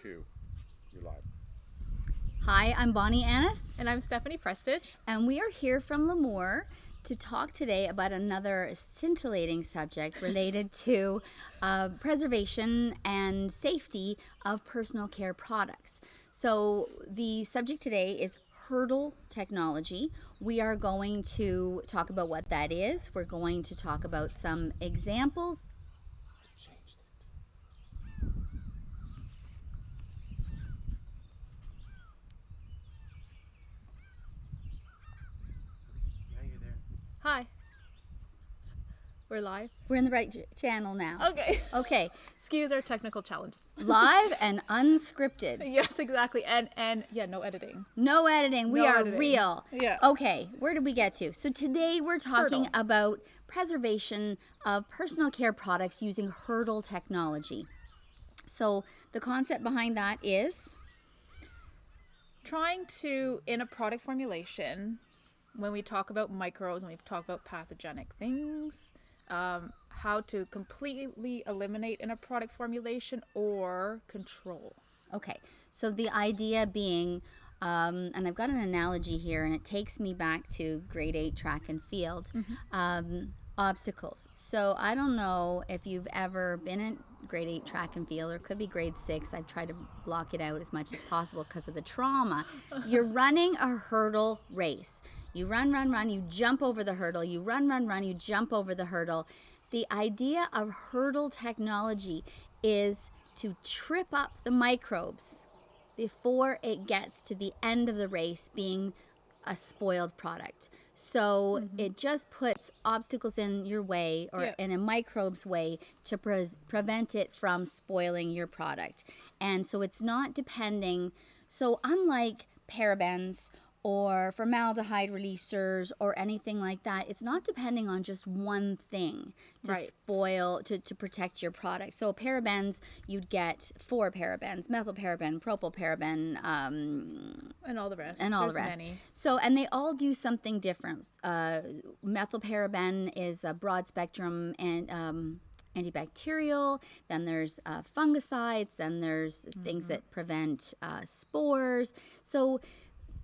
2. You're live. Hi, I'm Bonnie Annis. And I'm Stephanie Prestidge. And we are here from Lemoore to talk today about another scintillating subject related to preservation and safety of personal care products. So the subject today is hurdle technology. We are going to talk about what that is. We're going to talk about some examples. Changed it. Yeah, you're there. Hi. We're live. We're in the right channel now. Okay. Okay. Excuse our technical challenges. Live and unscripted. Yes, exactly. And yeah, no editing. No editing. We No are editing. real. Yeah. Okay, where did we get to? So today we're talking Hurdle. about preservation of personal care products using hurdle technology. So the concept behind that is Trying to, in a product formulation, when we talk about microbes, when we talk about pathogenic things, how to completely eliminate in a product formulation or control. okay. So the idea being, and I've got an analogy here, and it takes me back to grade 8 track and field. Obstacles. So I don't know if you've ever been in grade 8 track and field, or it could be grade 6. I've tried to block it out as much as possible because of the trauma. You're running a hurdle race. You run, run, run, you jump over the hurdle. You run, run, run, you jump over the hurdle. The idea of hurdle technology is to trip up the microbes before it gets to the end of the race being a spoiled product. So it just puts obstacles in your way, or in a microbe's way, to prevent it from spoiling your product. And so it's not depending, so unlike parabens or formaldehyde releasers or anything like that, it's not depending on just one thing to spoil, to protect your product. So parabens, you'd get 4 parabens: methylparaben, propylparaben, And all the rest. and all There's the rest. many. So, and they all do something different. Methylparaben is a broad spectrum and antibacterial. Then there's fungicides. Then there's things that prevent spores. So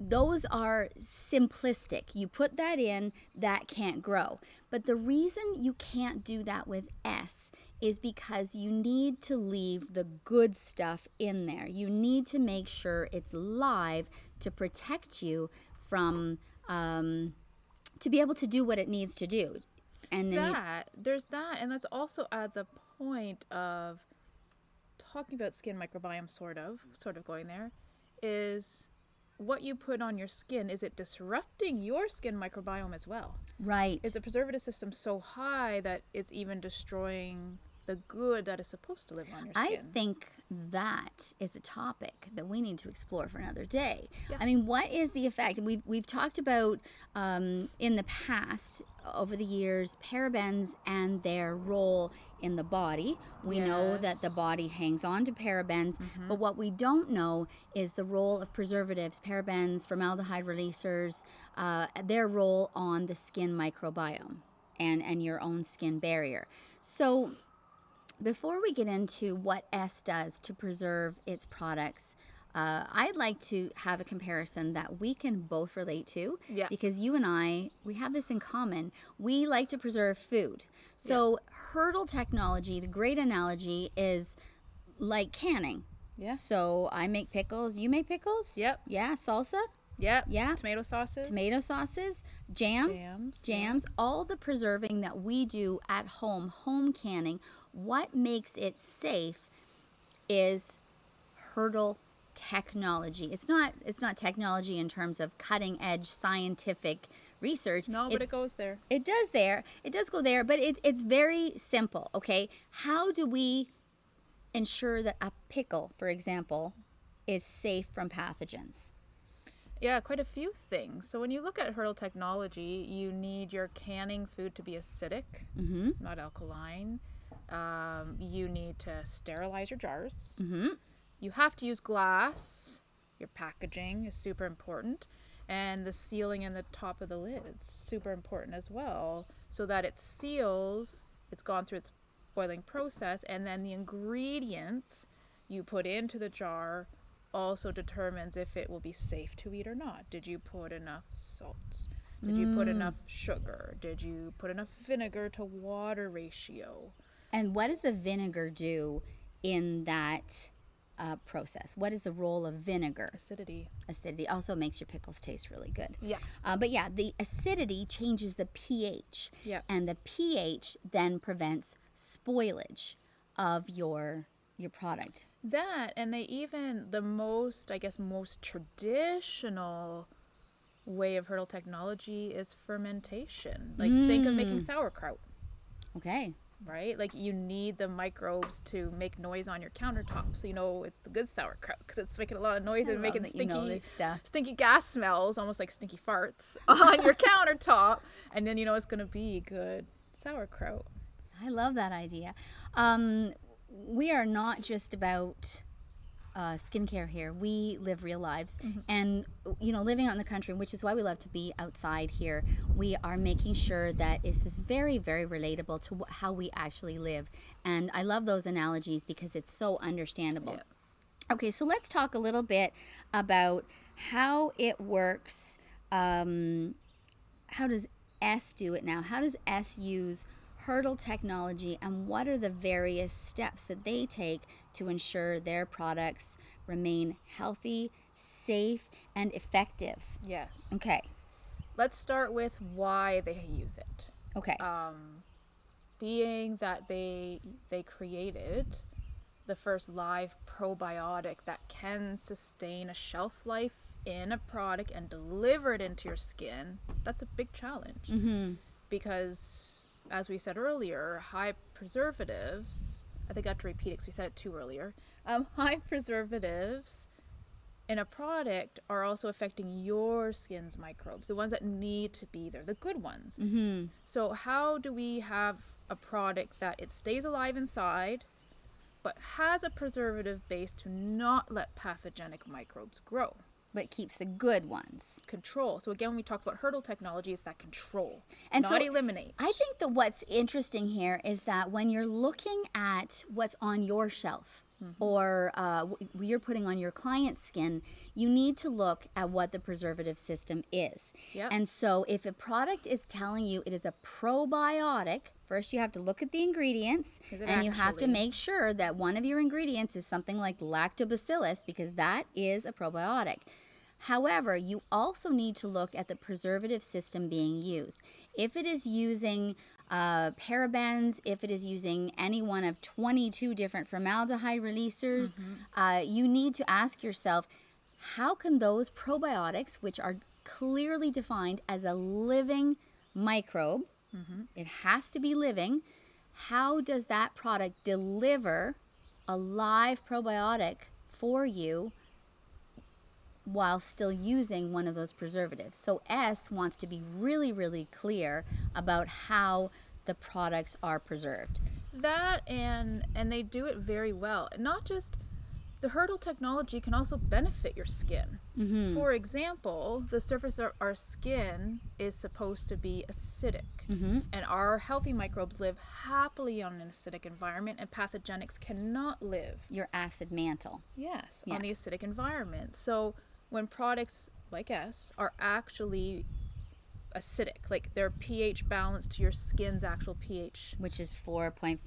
those are simplistic. You put that in, that can't grow. But the reason you can't do that with Esse is because you need to leave the good stuff in there. You need to make sure it's live to protect you from, to be able to do what it needs to do. And then There's that, and that's also at the point of talking about skin microbiome, sort of going there, is what you put on your skin, is it disrupting your skin microbiome as well? right. Is the preservative system so high that it's even destroying the good that is supposed to live on your skin? I think that is a topic that we need to explore for another day. Yeah. I mean, what is the effect? We've talked about in the past, over the years, parabens and their role in the body. We know that the body hangs on to parabens, but what we don't know is the role of preservatives, parabens, formaldehyde releasers, their role on the skin microbiome and your own skin barrier. So before we get into what Esse does to preserve its products, I'd like to have a comparison that we can both relate to, because you and I, we have this in common. We like to preserve food. So hurdle technology, the great analogy, is like canning. Yeah. So I make pickles, you make pickles? Yep. Yeah, salsa? Yep. Yeah. Tomato sauces. Jams, all the preserving that we do at home canning. What makes it safe is hurdle technology. It's not technology in terms of cutting edge scientific research. No, but it goes there. It does go there, but it's very simple, okay? How do we ensure that a pickle, for example, is safe from pathogens? Yeah, quite a few things. So when you look at hurdle technology, you need your canning food to be acidic, not alkaline. You need to sterilize your jars. You have to use glass. Your packaging is super important. And the sealing in the top of the lid's super important as well, so that it seals, it's gone through its boiling process, and then the ingredients you put into the jar also determines if it will be safe to eat or not. Did you put enough salt? Did you put enough sugar? Did you put enough vinegar to water ratio? And what does the vinegar do in that process? What is the role of vinegar? Acidity. Acidity also makes your pickles taste really good. Yeah. But yeah, the acidity changes the pH. Yeah. And the pH then prevents spoilage of your product. That, and they even, the most, I guess, most traditional way of hurdle technology is fermentation. Like, think of making sauerkraut, Okay. right? Like, you need the microbes to make noise on your countertop, so you know it's the good sauerkraut because it's making a lot of noise I and love making that you know this stuff. stinky gas smells, almost like stinky farts on your countertop, and then you know it's gonna be good sauerkraut. I love that idea. We are not just about skincare here. We live real lives. And, you know, living out in the country, which is why we love to be outside here, we are making sure that this is very, very relatable to how we actually live. And I love those analogies because it's so understandable. Yeah. Okay, so let's talk a little bit about how it works. How does Esse do it now? How does Esse use hurdle technology, and what are the various steps that they take to ensure their products remain healthy, safe, and effective? Yes. Okay. Let's start with why they use it. Okay. Being that they created the first live probiotic that can sustain a shelf life in a product and deliver it into your skin, that's a big challenge. Because, as we said earlier, high preservatives, I think I have to repeat it because we said it too earlier, high preservatives in a product are also affecting your skin's microbes, the ones that need to be there, the good ones. So how do we have a product that it stays alive inside but has a preservative base to not let pathogenic microbes grow? But keeps the good ones. Control. So again, when we talk about hurdle technology, it's that control, And not so eliminate. I think that what's interesting here is that when you're looking at what's on your shelf, or you're putting on your client's skin, you need to look at what the preservative system is. Yep. And so if a product is telling you it is a probiotic, first you have to look at the ingredients, Is it and you have to actually? make sure that one of your ingredients is something like lactobacillus, because that is a probiotic. However, you also need to look at the preservative system being used. If it is using parabens, if it is using any one of 22 different formaldehyde releasers, you need to ask yourself, how can those probiotics, which are clearly defined as a living microbe, it has to be living, how does that product deliver a live probiotic for you while still using one of those preservatives? So Esse wants to be really, really clear about how the products are preserved. That, and they do it very well. Not just the hurdle technology can also benefit your skin. For example, the surface of our skin is supposed to be acidic, and our healthy microbes live happily on an acidic environment, and pathogenics cannot live. Your acid mantle. Yes, Yeah. on the acidic environment. So when products like Esse are actually acidic, like they're pH balanced to your skin's actual pH, which is 4.5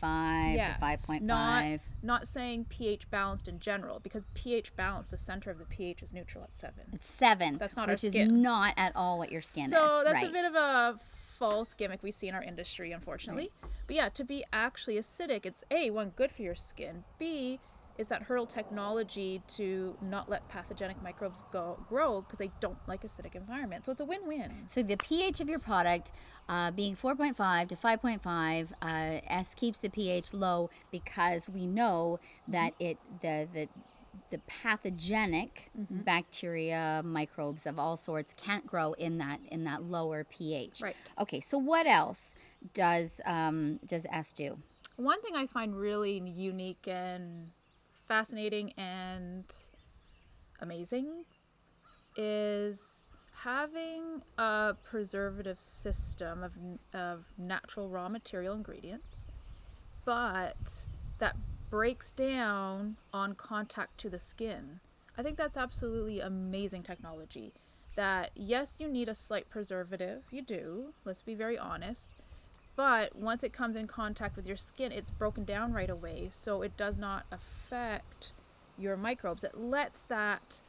yeah, to 5.5. not saying pH balanced in general, because pH balanced, the center of the pH is neutral at 7. It's 7, That's not which our is skin. not at all what your skin is. So that's right. a bit of a false gimmick we see in our industry, unfortunately. But yeah, to be actually acidic, it's A, one, good for your skin. B, is that hurdle technology to not let pathogenic microbes grow because they don't like acidic environment. So it's a win-win. So the pH of your product being 4.5 to 5.5, Esse keeps the pH low because we know that the pathogenic bacteria, microbes of all sorts can't grow in that lower pH. Right. Okay, so what else does Esse do? One thing I find really unique and fascinating and amazing is having a preservative system of natural raw material ingredients, but that breaks down on contact to the skin. I think that's absolutely amazing technology. That, yes, you need a slight preservative. You do. Let's be very honest. But once it comes in contact with your skin, it's broken down right away. So it does not affect your microbes. It lets that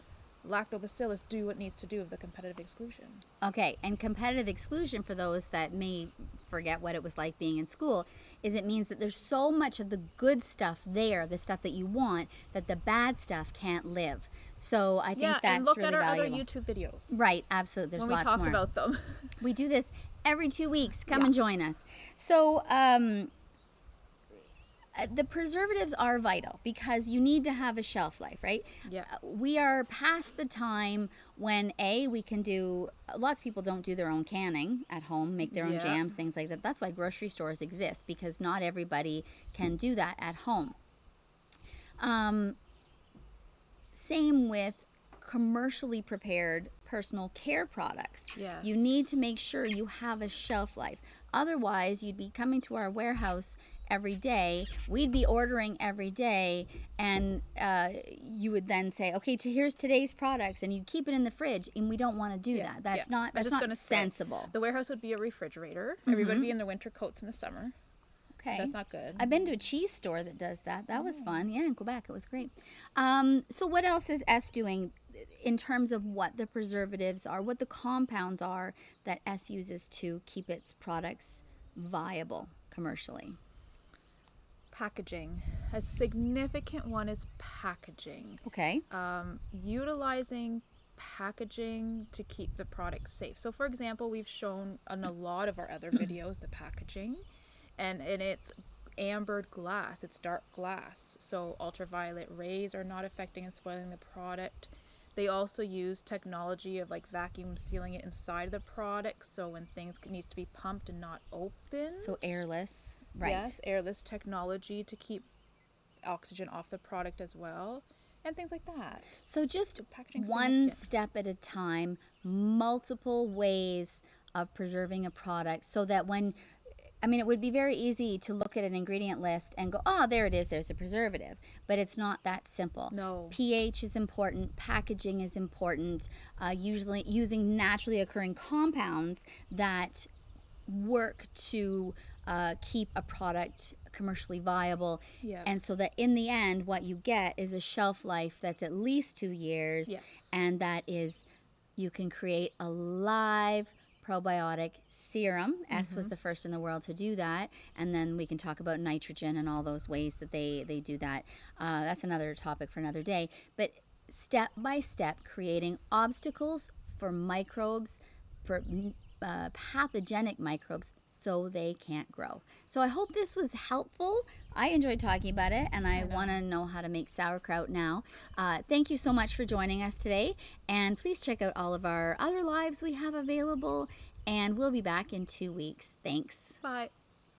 lactobacillus do what it needs to do of the competitive exclusion. Okay, and competitive exclusion, for those that may forget what it was like being in school, is it means that there's so much of the good stuff there, the stuff that you want, that the bad stuff can't live. So I think that's and look really at our valuable. other YouTube videos. Right, absolutely. There's when we lots talk more about them. We do this every 2 weeks. Come Yeah. and join us. So the preservatives are vital because you need to have a shelf life, right? Yeah. We are past the time when we can do, lots of people don't do their own canning at home, make their own Yeah. jams, things like that. That's why grocery stores exist, because not everybody can do that at home. Same with commercially prepared personal care products. Yes. You need to make sure you have a shelf life. Otherwise, you'd be coming to our warehouse every day. We'd be ordering every day, and you would then say, "Okay, here's today's products," and you'd keep it in the fridge. And we don't want to do that. That's not sensible. The warehouse would be a refrigerator. Everybody would be in their winter coats in the summer. Okay. That's not good. I've been to a cheese store that does that. That was fun. Yeah, in Quebec. It was great. So what else is Esse doing in terms of what the preservatives are, what the compounds are that Esse uses to keep its products viable commercially? Packaging. A significant one is packaging. Okay. Utilizing packaging to keep the product safe. So, for example, we've shown in a lot of our other videos the packaging, and it's ambered glass, it's dark glass, so ultraviolet rays are not affecting and spoiling the product. They also use technology of like vacuum sealing it inside the product, so when things needs to be pumped and not opened. So airless, right? Yes, airless technology to keep oxygen off the product as well, and things like that. So just Packaging's one significant. step at a time, multiple ways of preserving a product, so that it would be very easy to look at an ingredient list and go, oh, there it is, there's a preservative. But it's not that simple. No. pH is important, packaging is important, usually using naturally occurring compounds that work to keep a product commercially viable. Yeah. And so that in the end, what you get is a shelf life that's at least 2 years. Yes. And that is, you can create a live probiotic serum. Esse was the first in the world to do that. And then we can talk about nitrogen and all those ways that they do that. That's another topic for another day. But step by step, creating obstacles for microbes, for pathogenic microbes, so they can't grow. So I hope this was helpful. I enjoyed talking about it, and I want to know how to make sauerkraut now. Thank you so much for joining us today, and please check out all of our other lives we have available, and we'll be back in 2 weeks. Thanks. Bye.